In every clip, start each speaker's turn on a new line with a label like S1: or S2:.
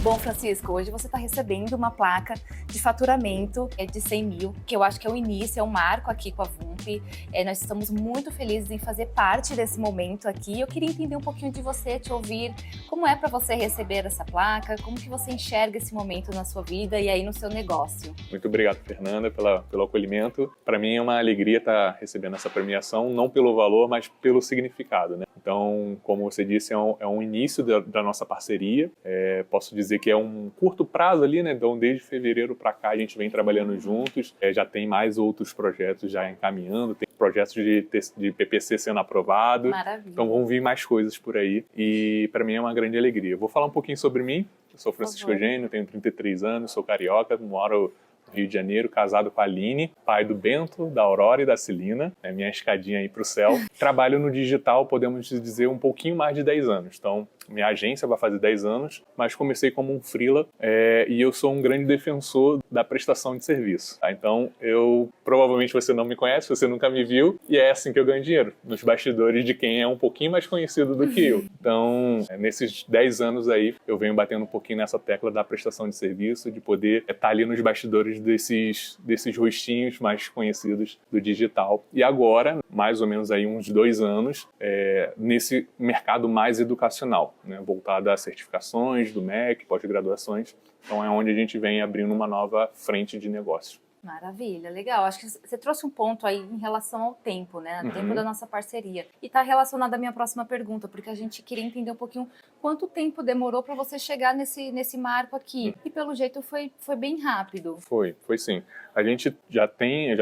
S1: Bom, Francisco, hoje você está recebendo uma placa de faturamento de 100 mil, que eu acho que é o início, é um marco aqui com a VUMP. Nós estamos muito felizes em fazer parte desse momento aqui. Eu queria entender um pouquinho de você, te ouvir, como é para você receber essa placa, como que você enxerga esse momento na sua vida e aí no seu negócio.
S2: Muito obrigado, Fernanda, pelo acolhimento. Para mim é uma alegria estar recebendo essa premiação, não pelo valor, mas pelo significado, né? Então, como você disse, é um início da nossa parceria. Posso dizer que é um curto prazo ali, né? Então, desde fevereiro para cá, a gente vem trabalhando juntos. Já tem mais outros projetos já encaminhando, tem projetos de PPC sendo aprovado.
S1: Maravilha.
S2: Então, vão vir mais coisas por aí. E para mim é uma grande alegria. Vou falar um pouquinho sobre mim. Eu sou Francisco Eugênio, tenho 33 anos, sou carioca, moro no Rio de Janeiro, casado com a Aline, pai do Bento, da Aurora e da Celina, é minha escadinha aí para o céu. Trabalho no digital, podemos dizer, um pouquinho mais de 10 anos. Então, minha agência vai fazer 10 anos, mas comecei como um freela e eu sou um grande defensor da prestação de serviço. Tá? Então, provavelmente você não me conhece, você nunca me viu, e é assim que eu ganho dinheiro, nos bastidores de quem é um pouquinho mais conhecido do que eu. Então, nesses 10 anos aí, eu venho batendo um pouquinho nessa tecla da prestação de serviço, de poder estar ali nos bastidores desses rostinhos mais conhecidos do digital. E agora, mais ou menos aí uns 2 anos, nesse mercado mais educacional, né, voltado a certificações do MEC, pós-graduações. Então é onde a gente vem abrindo uma nova frente de negócio.
S1: Maravilha, legal. Acho que você trouxe um ponto aí em relação ao tempo, né? O tempo da nossa parceria. E está relacionado à minha próxima pergunta, porque a gente queria entender um pouquinho quanto tempo demorou para você chegar nesse marco aqui. E pelo jeito foi bem rápido.
S2: Foi sim. A gente já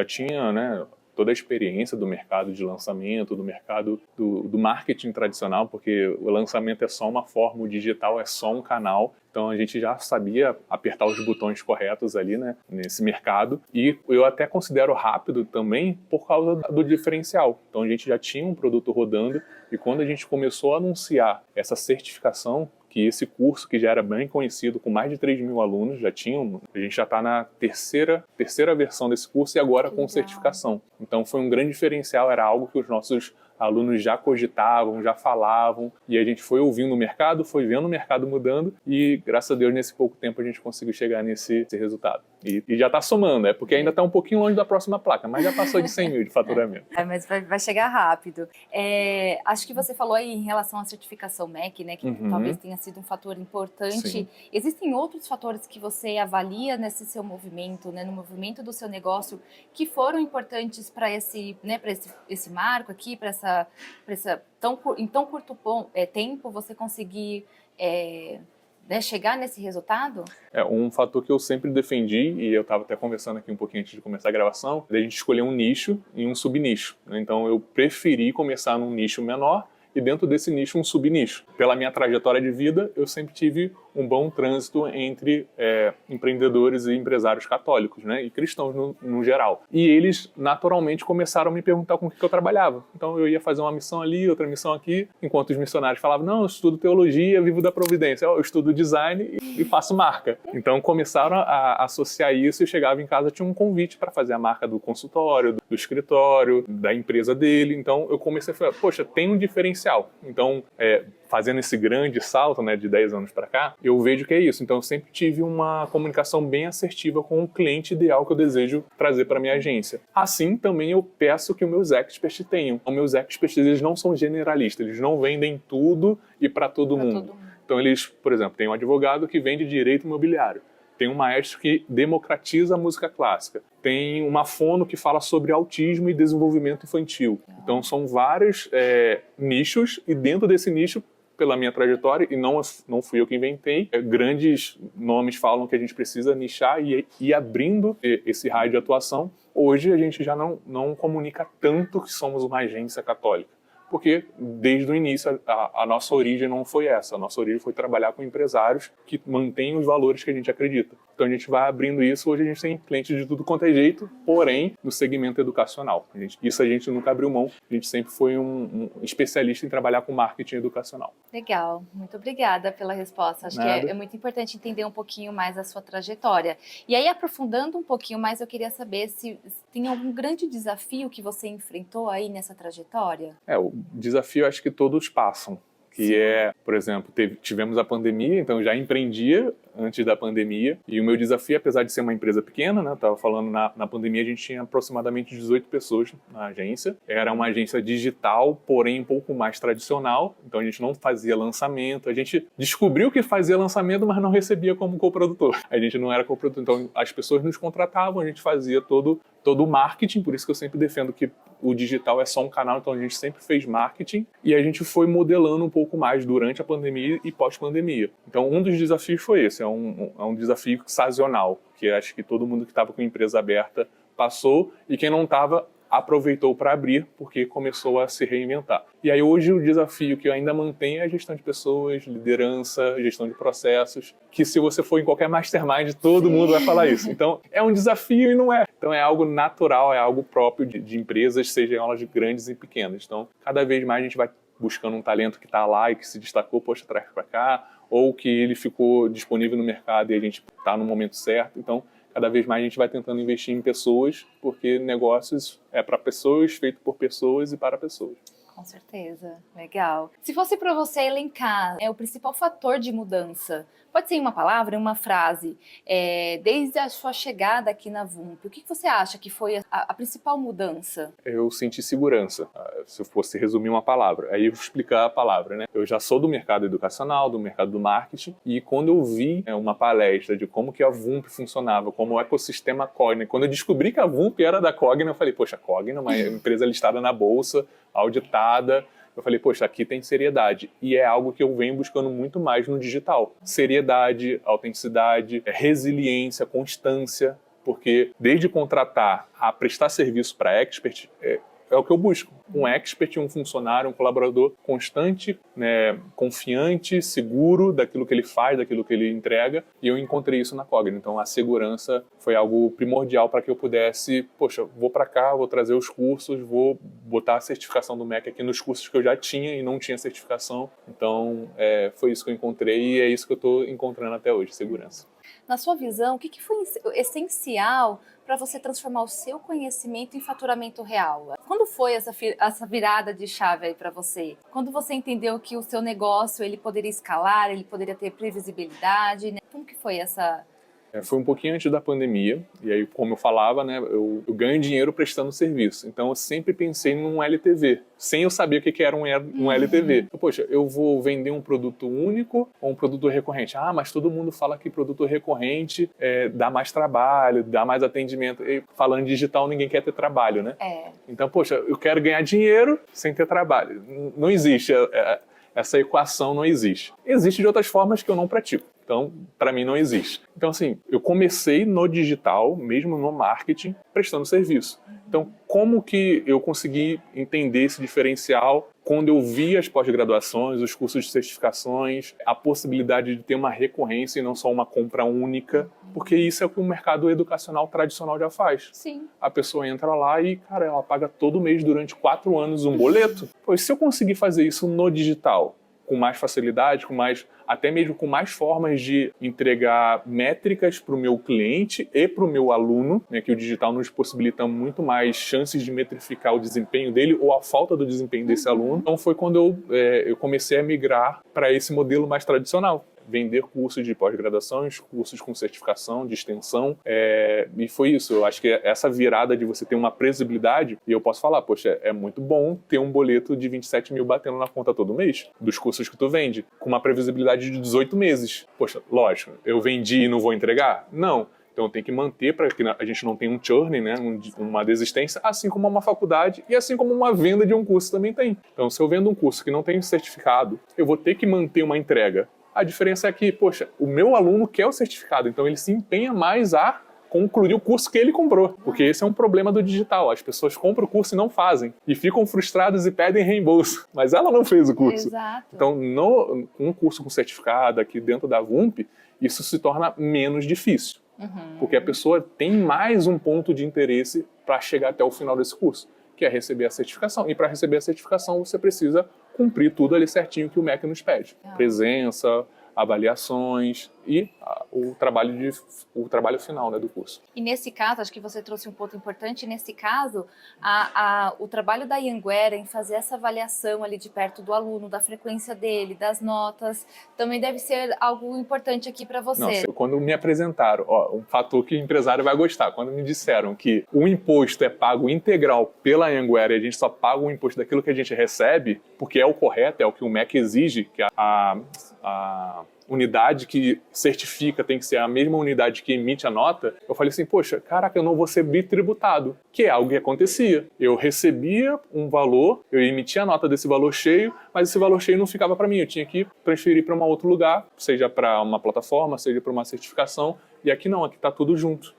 S2: tinha, né, toda a experiência do mercado de lançamento, do mercado do marketing tradicional, porque o lançamento é só uma forma, o digital é só um canal. Então a gente já sabia apertar os botões corretos ali, né, nesse mercado. E eu até considero rápido também por causa do diferencial. Então a gente já tinha um produto rodando e quando a gente começou a anunciar essa certificação, que esse curso, que já era bem conhecido, com mais de 3 mil alunos, a gente já está na terceira versão desse curso e agora com certificação. Então foi um grande diferencial, era algo que os nossos alunos já cogitavam, já falavam, e a gente foi ouvindo o mercado, foi vendo o mercado mudando e, graças a Deus, nesse pouco tempo a gente conseguiu chegar nesse resultado. E já está somando, porque ainda está um pouquinho longe da próxima placa, mas já passou de 100 mil de faturamento.
S1: Mas vai chegar rápido. Acho que você falou aí em relação à certificação MEC, né, que talvez tenha sido um fator importante.
S2: Sim.
S1: Existem outros fatores que você avalia nesse seu movimento, né, no movimento do seu negócio, que foram importantes para esse marco aqui, em tão curto tempo você conseguir chegar nesse resultado?
S2: Um fator que eu sempre defendi, e eu estava até conversando aqui um pouquinho antes de começar a gravação, é a gente escolher um nicho e um subnicho. Então eu preferi começar num nicho menor e dentro desse nicho um subnicho. Pela minha trajetória de vida, eu sempre tive um bom trânsito entre empreendedores e empresários católicos, né, e cristãos no geral. E eles, naturalmente, começaram a me perguntar com o que eu trabalhava. Então eu ia fazer uma missão ali, outra missão aqui, enquanto os missionários falavam, não, eu estudo teologia, vivo da providência, eu estudo design e faço marca. Então começaram a associar isso e chegava em casa, tinha um convite para fazer a marca do consultório, do escritório, da empresa dele. Então eu comecei a falar, poxa, tem um diferencial. Então, fazendo esse grande salto, né, de 10 anos para cá, eu vejo que é isso. Então eu sempre tive uma comunicação bem assertiva com o cliente ideal que eu desejo trazer para minha agência. Assim, também eu peço que os meus experts tenham. Os meus experts, eles não são generalistas, eles não vendem tudo e para todo mundo. Então eles, por exemplo, tem um advogado que vende direito imobiliário. Tem um maestro que democratiza a música clássica. Tem uma fono que fala sobre autismo e desenvolvimento infantil. Então são vários nichos e dentro desse nicho, pela minha trajetória, e não fui eu que inventei, grandes nomes falam que a gente precisa nichar e ir abrindo esse raio de atuação. Hoje a gente já não comunica tanto que somos uma agência católica. Porque desde o início a nossa origem não foi essa. A nossa origem foi trabalhar com empresários que mantêm os valores que a gente acredita. Então a gente vai abrindo isso. Hoje a gente tem clientes de tudo quanto é jeito, porém no segmento educacional. Isso a gente nunca abriu mão. A gente sempre foi um especialista em trabalhar com marketing educacional.
S1: Legal, muito obrigada pela resposta. Acho que é muito importante entender um pouquinho mais a sua trajetória. E aí, aprofundando um pouquinho mais, eu queria saber se tem algum grande desafio que você enfrentou aí nessa trajetória?
S2: O desafio acho que todos passam. que é, por exemplo, tivemos a pandemia, então eu já empreendia antes da pandemia, e o meu desafio, apesar de ser uma empresa pequena, né, estava falando, na pandemia a gente tinha aproximadamente 18 pessoas na agência, era uma agência digital, porém um pouco mais tradicional, então a gente não fazia lançamento, a gente descobriu que fazia lançamento, mas não recebia como coprodutor, a gente não era coprodutor, então as pessoas nos contratavam, a gente fazia todo o marketing, por isso que eu sempre defendo que o digital é só um canal, então a gente sempre fez marketing e a gente foi modelando um pouco mais durante a pandemia e pós-pandemia. Então um dos desafios foi esse, é um desafio sazonal, que acho que todo mundo que estava com a empresa aberta passou e quem não estava aproveitou para abrir, porque começou a se reinventar. E aí hoje o desafio que eu ainda mantenho é a gestão de pessoas, liderança, gestão de processos, que se você for em qualquer mastermind, todo mundo vai falar isso. Então é um desafio e não é. Então é algo natural, é algo próprio de empresas, sejam elas grandes e pequenas. Então cada vez mais a gente vai buscando um talento que está lá e que se destacou, poxa, traz para cá, ou que ele ficou disponível no mercado e a gente está no momento certo. Então cada vez mais a gente vai tentando investir em pessoas, porque negócios é para pessoas, feito por pessoas e para pessoas.
S1: Com certeza, legal. Se fosse para você elencar o principal fator de mudança, pode ser em uma palavra, em uma frase, desde a sua chegada aqui na VUMP, o que você acha que foi a principal mudança?
S2: Eu senti segurança, se eu fosse resumir uma palavra. Aí eu vou explicar a palavra, né? Eu já sou do mercado educacional, do mercado do marketing, e quando eu vi uma palestra de como que a VUMP funcionava, como o ecossistema Cogna, quando eu descobri que a VUMP era da Cogna, eu falei, poxa, a Cogna é uma empresa listada na bolsa, auditada. Eu falei, poxa, aqui tem seriedade. E é algo que eu venho buscando muito mais no digital. Seriedade, autenticidade, resiliência, constância. Porque desde contratar a prestar serviço para expert, é o que eu busco. Um expert, um funcionário, um colaborador constante, né, confiante, seguro daquilo que ele faz, daquilo que ele entrega. E eu encontrei isso na Cogna. Então a segurança foi algo primordial para que eu pudesse, poxa, vou para cá, vou trazer os cursos, vou botar a certificação do MEC aqui nos cursos que eu já tinha e não tinha certificação. Então foi isso que eu encontrei e é isso que eu estou encontrando até hoje, segurança.
S1: Na sua visão, o que foi essencial para você transformar o seu conhecimento em faturamento real? Quando foi essa virada de chave aí para você? Quando você entendeu que o seu negócio ele poderia escalar, ele poderia ter previsibilidade, né? Como que foi essa...
S2: Foi um pouquinho antes da pandemia, e aí, como eu falava, né, eu ganho dinheiro prestando serviço. Então, eu sempre pensei num LTV, sem eu saber o que era um LTV. Poxa, eu vou vender um produto único ou um produto recorrente? Ah, mas todo mundo fala que produto recorrente dá mais trabalho, dá mais atendimento. E falando digital, ninguém quer ter trabalho, né? Então, poxa, eu quero ganhar dinheiro sem ter trabalho. Não existe, essa equação não existe. Existe de outras formas que eu não pratico. Então, para mim não existe. Então, assim, eu comecei no digital, mesmo no marketing, prestando serviço. Então, como que eu consegui entender esse diferencial quando eu vi as pós-graduações, os cursos de certificações, a possibilidade de ter uma recorrência e não só uma compra única, porque isso é o que o mercado educacional tradicional já faz.
S1: Sim.
S2: A pessoa entra lá e, cara, ela paga todo mês durante 4 anos um boleto. Pois se eu conseguir fazer isso no digital, com mais facilidade, até mesmo com mais formas de entregar métricas para o meu cliente e para o meu aluno, né, que o digital nos possibilita muito mais chances de metrificar o desempenho dele ou a falta do desempenho desse aluno. Então foi quando eu comecei a migrar para esse modelo mais tradicional. Vender cursos de pós-graduações, cursos com certificação, de extensão, e foi isso. Eu acho que essa virada de você ter uma previsibilidade, e eu posso falar, poxa, é muito bom ter um boleto de 27 mil batendo na conta todo mês, dos cursos que tu vende, com uma previsibilidade de 18 meses. Poxa, lógico, eu vendi e não vou entregar? Não. Então tem que manter para que a gente não tenha um churn, né, uma desistência, assim como uma faculdade e assim como uma venda de um curso também tem. Então se eu vendo um curso que não tem certificado, eu vou ter que manter uma entrega. A diferença é que, poxa, o meu aluno quer o certificado, então ele se empenha mais a concluir o curso que ele comprou. Porque esse é um problema do digital. As pessoas compram o curso e não fazem. E ficam frustradas e pedem reembolso. Mas ela não fez o curso.
S1: Exato.
S2: Então, um curso com certificado aqui dentro da VUMP, isso se torna menos difícil. Porque a pessoa tem mais um ponto de interesse para chegar até o final desse curso, que é receber a certificação. E para receber a certificação, você precisa cumprir tudo ali certinho que o MEC nos pede. Presença, avaliações, e o trabalho final, né, do curso.
S1: E nesse caso, acho que você trouxe um ponto importante, nesse caso, o trabalho da Anhanguera em fazer essa avaliação ali de perto do aluno, da frequência dele, das notas, também deve ser algo importante aqui para você.
S2: Nossa, quando me apresentaram, um fator que o empresário vai gostar, quando me disseram que o imposto é pago integral pela Anhanguera e a gente só paga o imposto daquilo que a gente recebe, porque é o correto, é o que o MEC exige, que a unidade que certifica tem que ser a mesma unidade que emite a nota, eu falei assim, poxa, caraca, eu não vou ser bitributado, que é algo que acontecia. Eu recebia um valor, eu emitia a nota desse valor cheio, mas esse valor cheio não ficava para mim, eu tinha que transferir para um outro lugar, seja para uma plataforma, seja para uma certificação, e aqui não, aqui está tudo junto.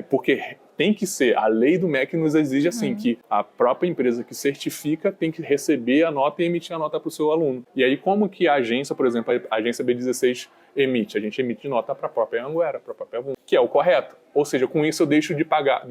S2: Porque tem que ser, a lei do MEC nos exige assim, que a própria empresa que certifica tem que receber a nota e emitir a nota para o seu aluno. E aí como que a agência, por exemplo, a agência B16 emite? A gente emite nota para a própria Anhanguera, para a própria VUMP, que é o correto. Ou seja, com isso eu deixo de pagar,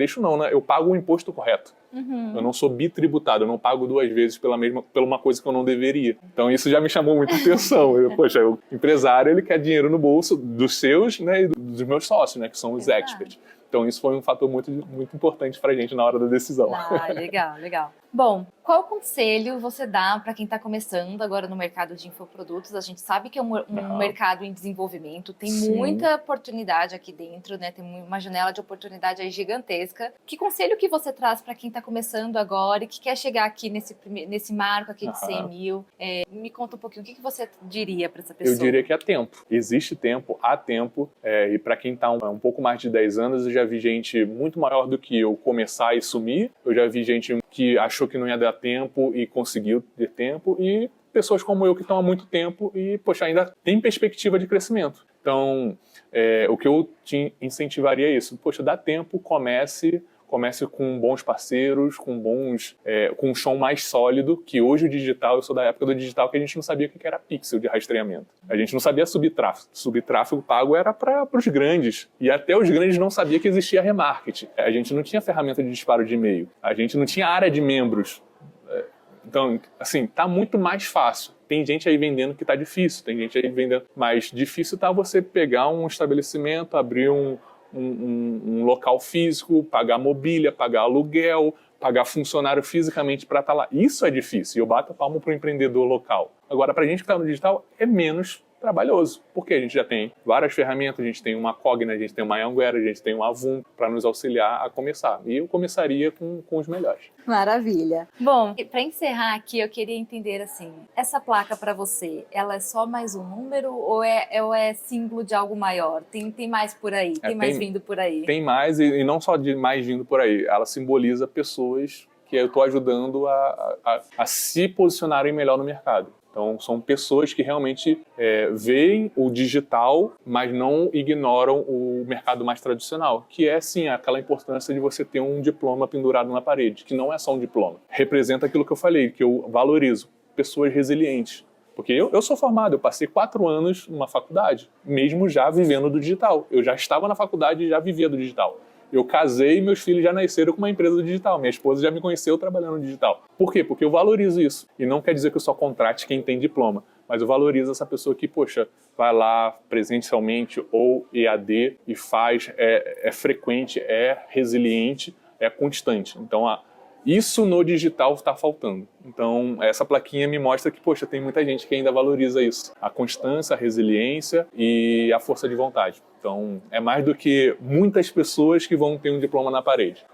S2: eu pago o imposto correto. Eu não sou bitributado, eu não pago duas vezes pela uma coisa que eu não deveria. Então isso já me chamou muita atenção. Poxa, o empresário, ele quer dinheiro no bolso dos seus, né, e dos meus sócios, né, que são os experts. Então isso foi um fator muito, muito importante para a gente na hora da decisão.
S1: Legal, legal. Bom, qual conselho você dá para quem está começando agora no mercado de infoprodutos? A gente sabe que é um mercado em desenvolvimento, tem muita oportunidade aqui dentro, né? Tem uma janela de oportunidade aí gigantesca. Que conselho que você traz para quem está começando agora e que quer chegar aqui nesse marco aqui de 100 mil? Me conta um pouquinho, o que você diria para essa pessoa?
S2: Eu diria que há tempo. Existe tempo, há tempo. E para quem está um pouco mais de 10 anos, eu já vi gente muito maior do que eu começar e sumir. Eu já vi gente que achou que não ia dar tempo e conseguiu ter tempo, e pessoas como eu que estão há muito tempo e, poxa, ainda tem perspectiva de crescimento. Então, o que eu te incentivaria é isso. Poxa, dá tempo, comece com bons parceiros, com um chão mais sólido, que hoje o digital, eu sou da época do digital que a gente não sabia o que era pixel de rastreamento. A gente não sabia subir tráfego. Subir tráfego pago era para os grandes. E até os grandes não sabiam que existia remarketing. A gente não tinha ferramenta de disparo de e-mail. A gente não tinha área de membros. Então, assim, tá muito mais fácil. Tem gente aí vendendo que tá difícil. Tem gente aí vendendo. Mas difícil tá você pegar um estabelecimento, abrir um local físico, pagar mobília, pagar aluguel, pagar funcionário fisicamente para estar lá. Isso é difícil. E eu bato a palma para o empreendedor local. Agora, para a gente que está no digital, é menos trabalhoso, porque a gente já tem várias ferramentas, a gente tem uma Cogna, a gente tem uma Anhanguera, a gente tem uma VUMP para nos auxiliar a começar. E eu começaria com os melhores.
S1: Maravilha. Bom, para encerrar aqui, eu queria entender assim, essa placa para você, ela é só mais um número ou é símbolo de algo maior? Tem mais por aí? Tem mais vindo por aí? Tem
S2: mais, e não só de mais vindo por aí. Ela simboliza pessoas que eu estou ajudando a se posicionarem melhor no mercado. Então, são pessoas que realmente veem o digital, mas não ignoram o mercado mais tradicional, que é, sim, aquela importância de você ter um diploma pendurado na parede, que não é só um diploma. Representa aquilo que eu falei, que eu valorizo, pessoas resilientes. Porque eu sou formado, eu passei 4 anos numa faculdade, mesmo já vivendo do digital. Eu já estava na faculdade e já vivia do digital. Eu casei e meus filhos já nasceram com uma empresa do digital. Minha esposa já me conheceu trabalhando no digital. Por quê? Porque eu valorizo isso. E não quer dizer que eu só contrate quem tem diploma, mas eu valorizo essa pessoa que, poxa, vai lá presencialmente ou EAD e faz, é frequente, é resiliente, é constante. Então, isso no digital está faltando. Então, essa plaquinha me mostra que, poxa, tem muita gente que ainda valoriza isso. A constância, a resiliência e a força de vontade. Então, é mais do que muitas pessoas que vão ter um diploma na parede.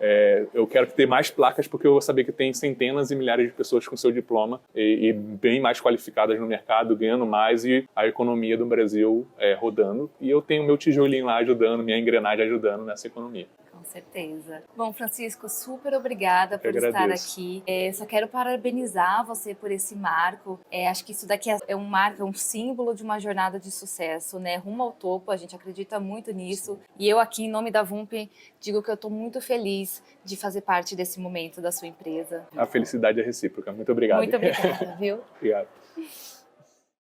S2: Eu quero ter mais placas porque eu vou saber que tem centenas e milhares de pessoas com seu diploma e bem mais qualificadas no mercado, ganhando mais e a economia do Brasil rodando. E eu tenho meu tijolinho lá ajudando, minha engrenagem ajudando nessa economia.
S1: Com certeza. Bom, Francisco, super obrigada por estar aqui. Só quero parabenizar você por esse marco. Acho que isso daqui é um marco, é um símbolo de uma jornada de sucesso, né? Rumo ao topo, a gente acredita muito nisso. E eu aqui, em nome da VUMP, digo que eu estou muito feliz de fazer parte desse momento da sua empresa.
S2: A felicidade é recíproca. Muito obrigado.
S1: Muito obrigada, viu?
S2: Obrigado.